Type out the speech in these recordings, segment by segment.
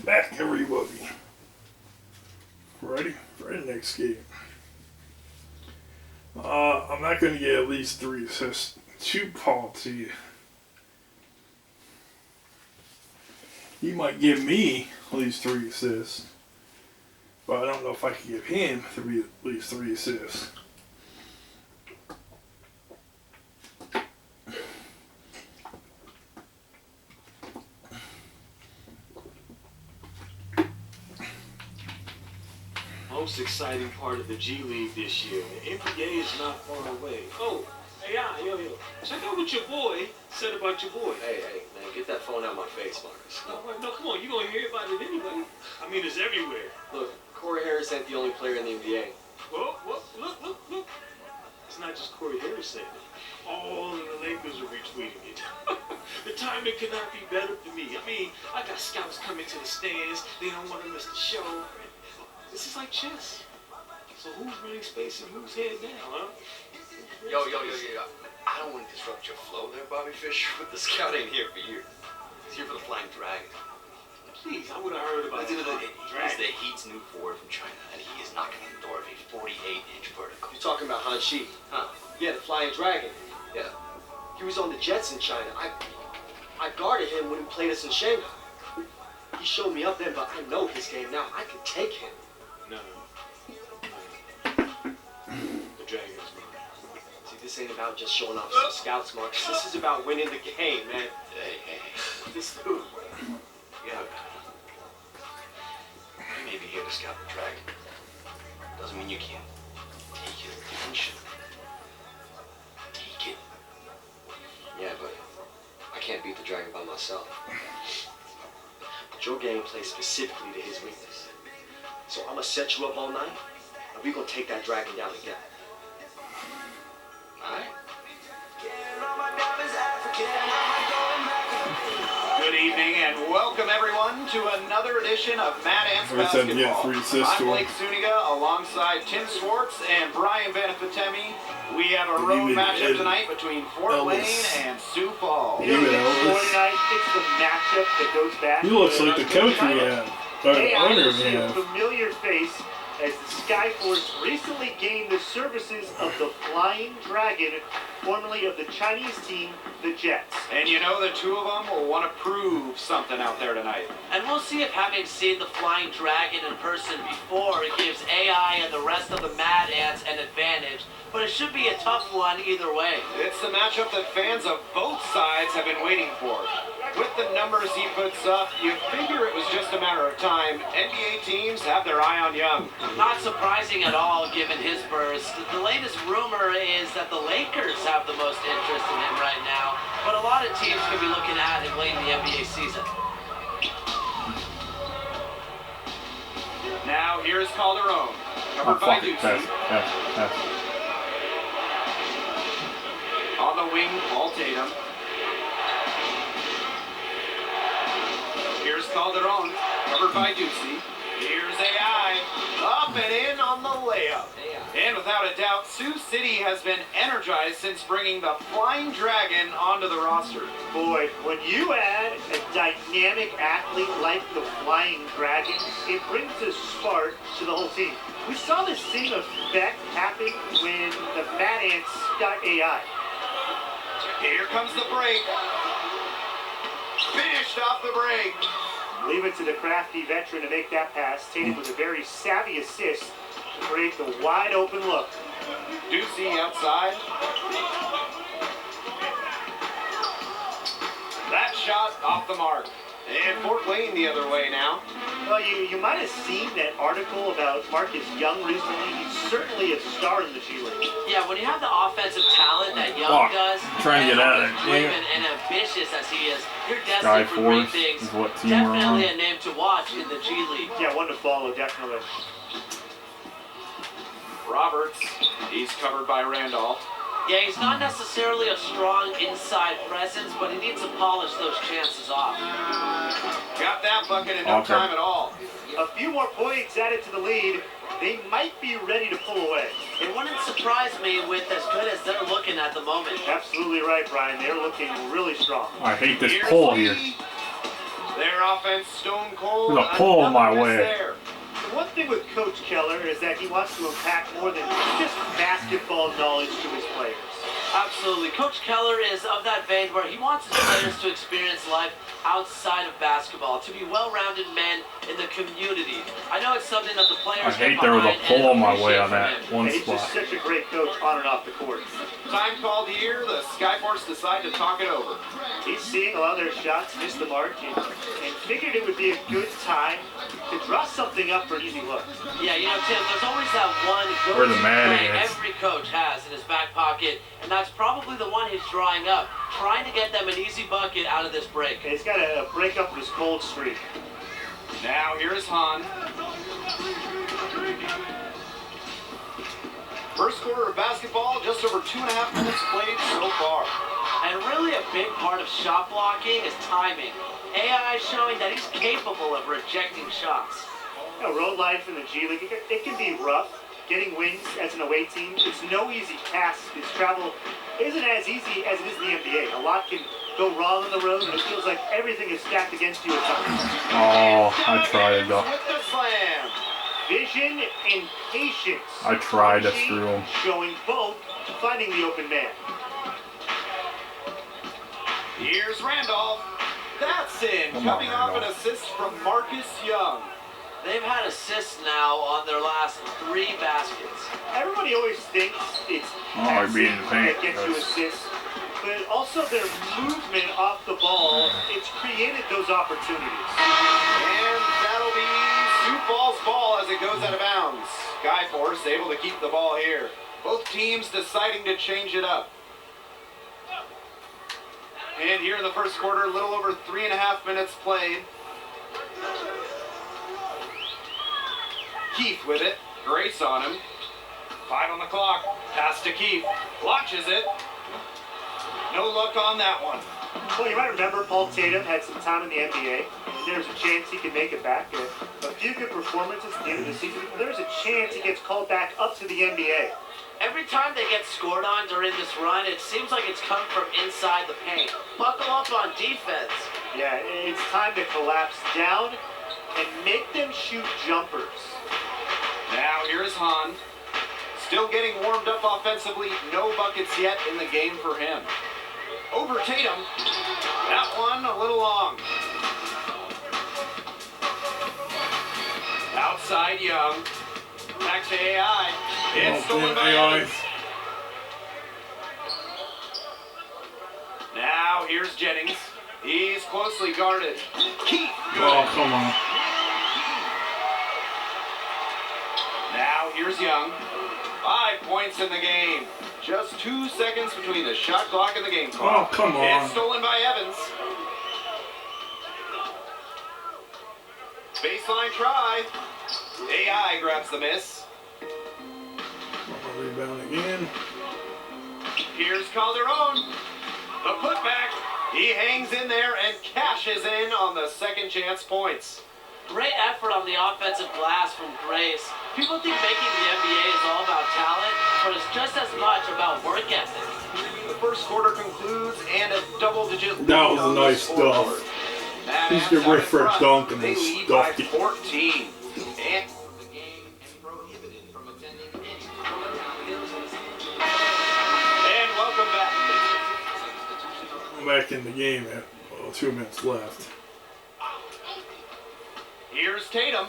back, everybody. Ready for the next game. I'm not going to get at least 3 assists to Paul T. He might give me at least 3 assists, but I don't know if I can give him at least 3 assists. Most exciting part of the G League this year. The NBA is not far away. Oh, hey, yo. Check out what your boy said about your boy. Hey, man, get that phone out of my face, Marcus. No, come on. You're going to hear about it anyway. I mean, it's everywhere. Look, Corey Harris ain't the only player in the NBA. Whoa, look. It's not just Corey Harris saying it. All of the Lakers are retweeting it. The timing could not be better for me. I mean, I got scouts coming to the stands. They don't want to miss the show. This is like chess. So who's running space and who's head down, huh? Yo. I don't want to disrupt your flow there, Bobby Fischer, but the scout ain't here for you. He's here for the Flying Dragon. Please, I would have heard about it. He's the Heat's new forward from China, and he is knocking on the door of a 48-inch vertical. You're talking about Han Shi? Huh? Yeah, the Flying Dragon. Yeah. He was on the Jets in China. I guarded him when he played us in Shanghai. He showed me up then, but I know his game now. I can take him. No. The Dragon's mine. See, this ain't about just showing off some scouts, Marcus. This is about winning the game, man. Hey. This dude. Yeah. You may be here to scout the Dragon. Doesn't mean you can't take his attention. Take it. Yeah, but I can't beat the Dragon by myself. But your game plays specifically to his weakness. So I'm gonna set you up all night, and we're gonna take that Dragon down together. All right? Good evening and welcome everyone to another edition of Mad Ants Basketball. I'm Blake Zuniga alongside Tim Swartz and Brian Benefitemi. We have a road matchup tonight between Fort Wayne and Sioux Falls. You know, it's the matchup that goes back. He looks like the coach we have. AI is a familiar face as the Skyforce recently gained the services of the Flying Dragon, formerly of the Chinese team, the Jets. And you know the two of them will want to prove something out there tonight. And we'll see if having seen the Flying Dragon in person before, it gives AI and the rest of the Mad Ants an advantage. But it should be a tough one either way. It's the matchup that fans of both sides have been waiting for. With the numbers he puts up, you figure it was just a matter of time. NBA teams have their eye on Young. Not surprising at all, given his burst. The latest rumor is that the Lakers have the most interest in him right now, but a lot of teams could be looking at him late in the NBA season. Now here's Calderon, covered by Ducey. On the wing, Paul Tatum. Here's Calderon, covered by Ducey. Here's AI, up and in on the layup. And without a doubt, Sioux City has been energized since bringing the Flying Dragon onto the roster. Boy, when you add a dynamic athlete like the Flying Dragon, it brings a spark to the whole team. We saw the same effect happen when the Mad Ants got AI. Here comes the break. Finished off the break. Leave it to the crafty veteran to make that pass. Tatum with a very savvy assist to create the wide open look. Ducey outside. That shot off the mark. And Fort Wayne the other way now. Well, you might have seen that article about Marcus Young recently. He's certainly a star in the G League. Yeah, when you have the offensive talent that Young does, trying to get out of it. Driven and ambitious as he is, you're destined for great things. Definitely a name to watch in the G League. Yeah, one to follow, definitely. Roberts, he's covered by Randolph. Yeah, he's not necessarily a strong inside presence, but he needs to polish those chances off. Got that bucket in no time at all. A few more points added to the lead. They might be ready to pull away. It wouldn't surprise me with as good as they're looking at the moment. Absolutely right, Brian. They're looking really strong. I hate this pull here. There Their offense stone cold. There's a pull my way. There. The one thing with Coach Keller is that he wants to impact more than just basketball knowledge to his players. Absolutely. Coach Keller is of that vein where he wants his players to experience life outside of basketball, to be well-rounded men in the community. I know it's something that the players I hate there was a pull my way on that one He's spot. just such a great coach on and off the court. Time called here, the Skyforce decide to talk it over. He's seeing a lot of their shots miss the mark and figured it would be a good time to draw something up for an easy look. Yeah, you know, Tim, there's always that one Where go-to the Manning play is. every coach has in his back pocket, and that's probably the one he's drawing up, trying to get them an easy bucket out of this break. And he's got to break up his cold streak. Now here's Han. First quarter of basketball, just over 2.5 minutes played so far. And really a big part of shot blocking is timing. AI showing that he's capable of rejecting shots. You know, road life in the G League, it can be rough. Getting wins as an away team, it's no easy task. This travel isn't as easy as it is in the NBA. A lot can go wrong on the road, and it feels like everything is stacked against you at times. Oh, I tried to. With the slam. Vision and patience. I tried to screw him. Showing both, finding the open man. Here's Randolph. That's in. Come on, Coming off an Randolph. assist from Marcus Young. They've had assists now on their last 3 baskets. Everybody always thinks it's like being in the paint. that gets you assists, but also their movement off the ball, it's created those opportunities. And that'll be Sioux Falls ball as it goes out of bounds. Skyforce able to keep the ball here. Both teams deciding to change it up. And here in the first quarter, a little over 3.5 minutes played. Keith with it. Grace on him. 5 on the clock. Pass to Keith. Launches it. No look on that one. Well, you might remember Paul Tatum had some time in the NBA. There's a chance he could make it back. A few good performances at the end of the season. There's a chance he gets called back up to the NBA. Every time they get scored on during this run, it seems like it's come from inside the paint. Buckle up on defense. Yeah, it's time to collapse down and make them shoot jumpers. Now here's Han. Still getting warmed up offensively. No buckets yet in the game for him. Over Tatum. That one a little long. Outside Young. Back to AI. It's stolen by Evans. Now here's Jennings. He's closely guarded. Keith. Good. Oh, come on. Now here's Young. 5 points in the game. Just 2 seconds between the shot clock and the game clock. Oh, come on. It's stolen by Evans. Baseline try. AI grabs the miss. Rebound again. Here's Calderon. The putback. He hangs in there and cashes in on the second chance points. Great effort on the offensive glass from Grace. People think making the NBA is all about talent, but it's just as much about work ethic. The first quarter concludes and a double-digit That was lead on the nice scoreboard. stuff. Mad He's Ants good out right in for a front. dunk and They they lead by stuffed it. 14. And welcome back. I'm back in the game at 2 minutes left. Here's Tatum.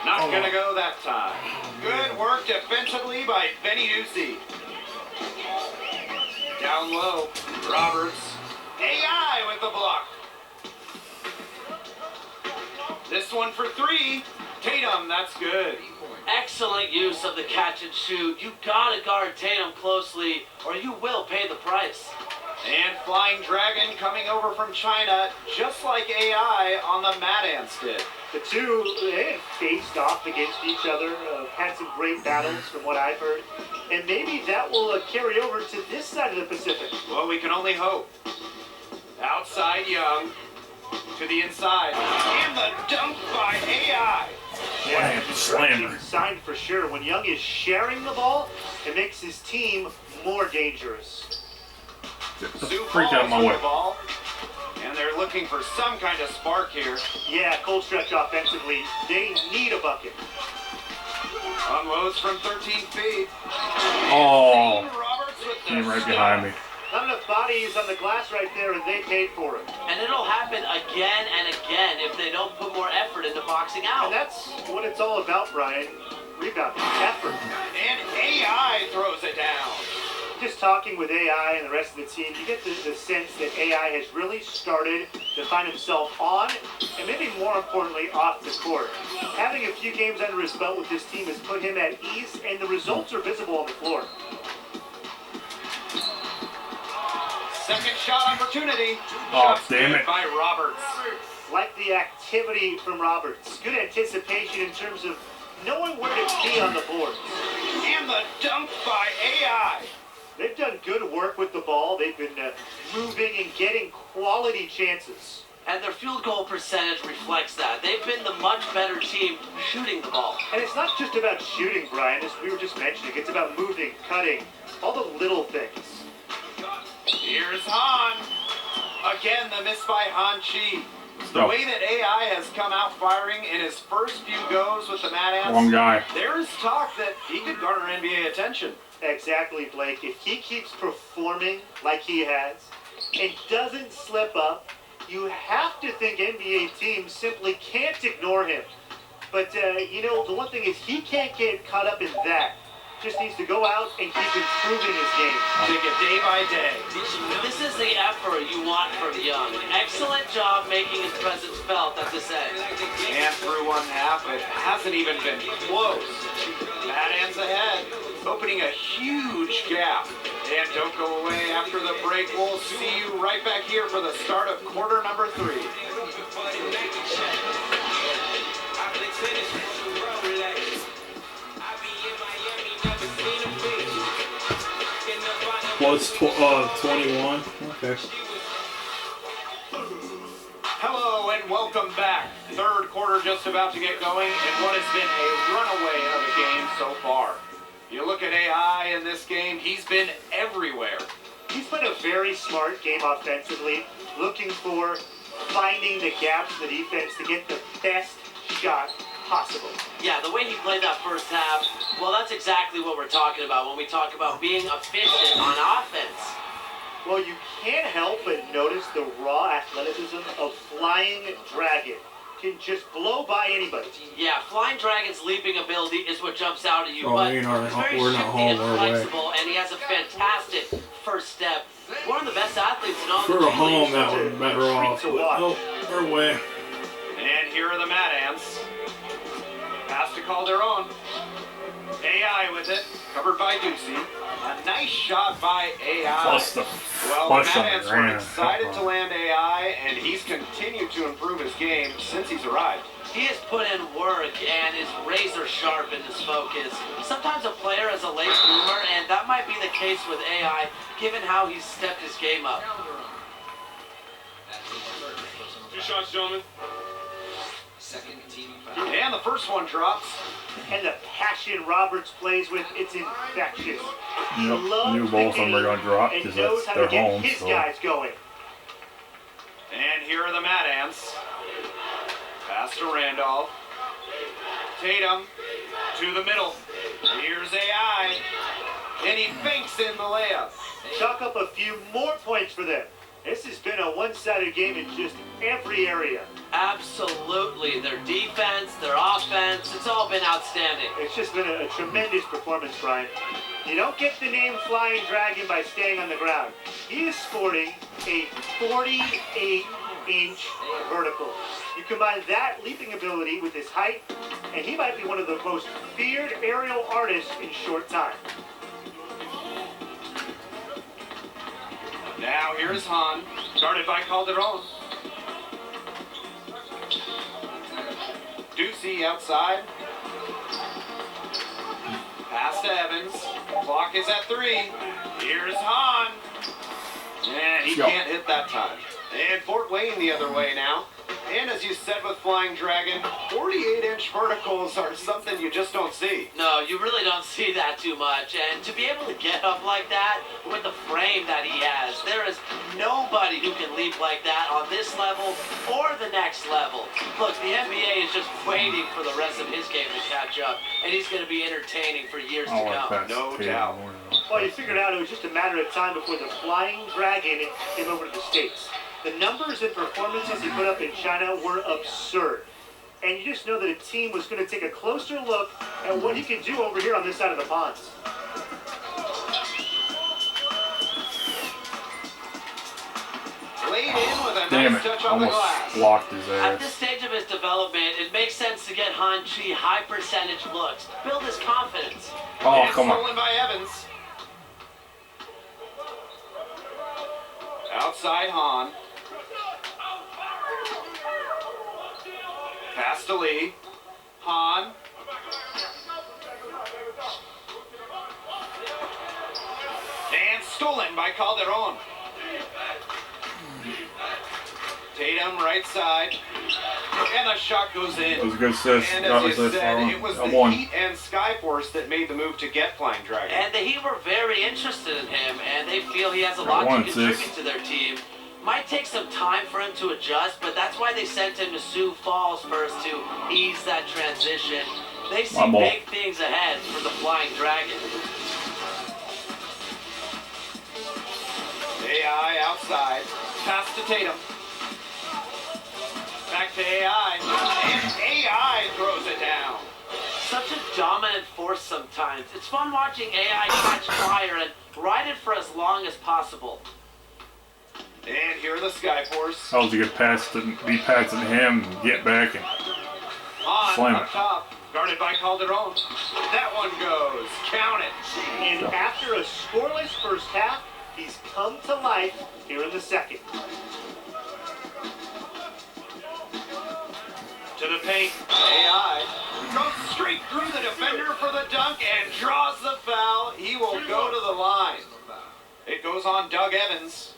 Not gonna go that time. Good work defensively by Benny Ducey. Down low, Roberts. AI with the block. This one for 3. Tatum, that's good. Excellent use of the catch and shoot. You gotta guard Tatum closely, or you will pay the price. And Flying Dragon coming over from China, just like AI on the Mad Ants did. The two, they have faced off against each other, had some great battles from what I've heard, and maybe that will carry over to this side of the Pacific. Well, we can only hope. Outside Young, to the inside, and the dunk by AI. Yeah, Slammer. sign for sure. When Young is sharing the ball, it makes his team more dangerous. Get the Sioux freak out of my Falls with way. the ball. And they're looking for some kind of spark here. Yeah, cold stretch offensively. They need a bucket. Unloads from 13 feet. Oh, Roberts with the came right behind me. Not enough bodies on the glass right there, and they paid for it. And it'll happen again and again if they don't put more effort into boxing out. And that's what it's all about, Brian. Rebounding, effort. And AI throws it down. Just talking with AI and the rest of the team, you get the sense that AI has really started to find himself on, and maybe more importantly, off the court. Having a few games under his belt with this team has put him at ease, and the results are visible on the floor. Second shot opportunity. Oh, Shots damn good it. by Roberts. Like the activity from Roberts. Good anticipation in terms of knowing where to be on the board. And the dunk by AI. They've done good work with the ball. They've been moving and getting quality chances. And their field goal percentage reflects that. They've been the much better team shooting the ball. And it's not just about shooting, Brian, as we were just mentioning. It's about moving, cutting, all the little things. Here's Han. Again, the miss by Han Chi. The way that AI has come out firing in his first few goes with the Mad Ants, One guy. there is talk that he could garner NBA attention. Exactly, Blake. If he keeps performing like he has and doesn't slip up, you have to think NBA teams simply can't ignore him. But, you know, the one thing is he can't get caught up in that. Just needs to go out and keep improving his game. Take it day by day. This is the effort you want from Young. Excellent job making his presence felt at this end. And through one half, it hasn't even been close. Mad Ants ahead, opening a huge gap. And don't go away after the break. We'll see you right back here for the start of quarter number 3. Plus 21. Okay. Hello and welcome back. Third quarter just about to get going in what has been a runaway of a game so far. You look at AI in this game, he's been everywhere. He's played a very smart game offensively, looking for finding the gaps in the defense to get the best shot possible. Yeah, the way he played that first half, well, that's exactly what we're talking about when we talk about being efficient on offense. Well, you can't help but notice the raw athleticism of Flying Dragon. Can just blow by anybody. Yeah, Flying Dragon's leaping ability is what jumps out at you, Oh, but we're not he's very home, shifty and we're away. flexible, and he has a fantastic first step. One of the best athletes in all If we the were G home, League. that would be better off. Oh, we're away. And here are the Mad Ants. Pass to Calderon. AI with it, covered by Ducey. A nice shot by AI. Plus the Well, the plus Mad on Ants the were ran. excited to land AI, and he's continued to improve his game since he's arrived. He has put in work and is razor sharp in his focus. Sometimes a player is a late bloomer, and that might be the case with AI, given how he's stepped his game up. 2 shots, gentlemen. And the first one drops. And the passion Roberts plays with, it's infectious. He Yep, loves knew the both of them were game gonna drop and 'cause knows that's how to their get home, his so. guys going. And here are the Mad Ants. Pass to Randolph. Tatum to the middle. Here's AI. And he fakes in the layup. Chalk up a few more points for them. This has been a one-sided game in just every area. Absolutely. Their defense, their offense, it's all been outstanding. It's just been a tremendous performance, Brian. You don't get the name Flying Dragon by staying on the ground. He is sporting a 48-inch vertical. You combine that leaping ability with his height, and he might be one of the most feared aerial artists in short time. Now here's Han. Started by Calderon. Ducey outside. Pass to Evans. Clock is at 3. Here's Han. And he Let's go. can't hit that time. And Fort Wayne the other way now. And as you said with Flying Dragon, 48-inch verticals are something you just don't see. No, you really don't see that too much. And to be able to get up like that with the frame that he has, there is nobody who can leap like that on this level or the next level. Look, the NBA is just waiting for the rest of his game to catch up, and he's going to be entertaining for years to come. No doubt. Well, you figured out it was just a matter of time before the Flying Dragon came over to the States. The numbers and performances he put up in China were absurd. And you just know that a team was going to take a closer look at what he could do over here on this side of the pond. Laid in with a Damn nice it. touch on the Almost glass. blocked his At this ass. stage of his development, it makes sense to get Han Chi high percentage looks, build his confidence. Oh, And come on. stolen by Evans. Outside Han. Pass to Lee. Han. And stolen by Calderon. Tatum right side. And the shot goes in. That was a good assist. And as you Obviously, said, it was the I won. Heat and Skyforce that made the move to get Flying Dragon. And the Heat were very interested in him, and they feel he has a Got lot one to contribute assist. to their team. Might take some time for him to adjust, but that's why they sent him to Sioux Falls first to ease that transition. They see My ball. big things ahead for the Flying Dragon. AI outside. Pass to Tatum. Back to AI. And AI throws it down. Such a dominant force sometimes. It's fun watching AI catch fire and ride it for as long as possible. And here are the Skyforce. That was a good pass to be passing him and get back and On slam up it. top. Guarded by Calderon. That one goes. Count it. And after a scoreless first half, he's come to life here in the second. To the paint. AI goes straight through the defender for the dunk and draws the foul. He will go to the line. It goes on Doug Evans.